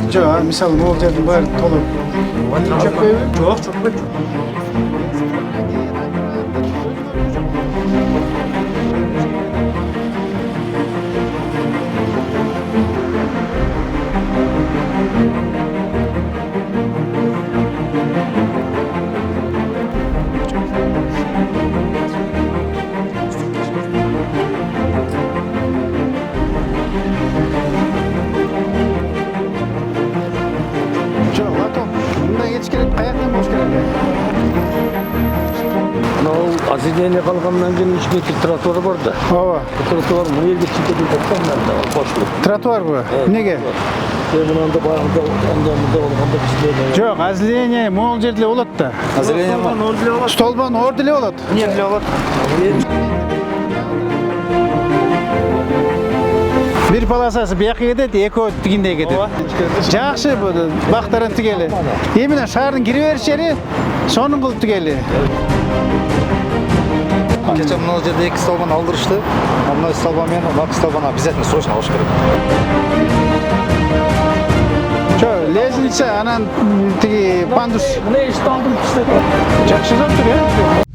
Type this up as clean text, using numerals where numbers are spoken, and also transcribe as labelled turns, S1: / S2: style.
S1: Жоқ, мысалы, ол жердің бәрі толы.
S2: Жоқ, жоқ.
S1: Жоқ, латом. Мұндай кетіш керек, қаяқтан бош керек.
S3: Мынау азидение қалғаннан кейін ішке тротуар бар да.
S1: Ооба.
S3: Тротуар бұл жерге чекетін тапқан қосылып.
S1: Тротуар bu. Неге?
S3: Мынанда баяғыда анда болғанда кісілер.
S1: Жоқ, озеленение мол жерде болады да.
S2: Озеленение ма?
S1: Столбан орділе болады.
S2: Не для вот.
S1: Bir palasасы бияққа кетеді, екі тігінде кетеді. Жақсы бұл бақтарын тігелі. Еміне шардың кіре беріс жері, соның қылып тігелі.
S2: Кеше мына жерде 2 столбан алдырышты. Мына столбамен, бак столбан обязательно срочно алыш керек.
S1: Жо, лезница, анан тігі пандус.
S3: Мына ішті алдым түсті.
S1: Жақсы заттыр,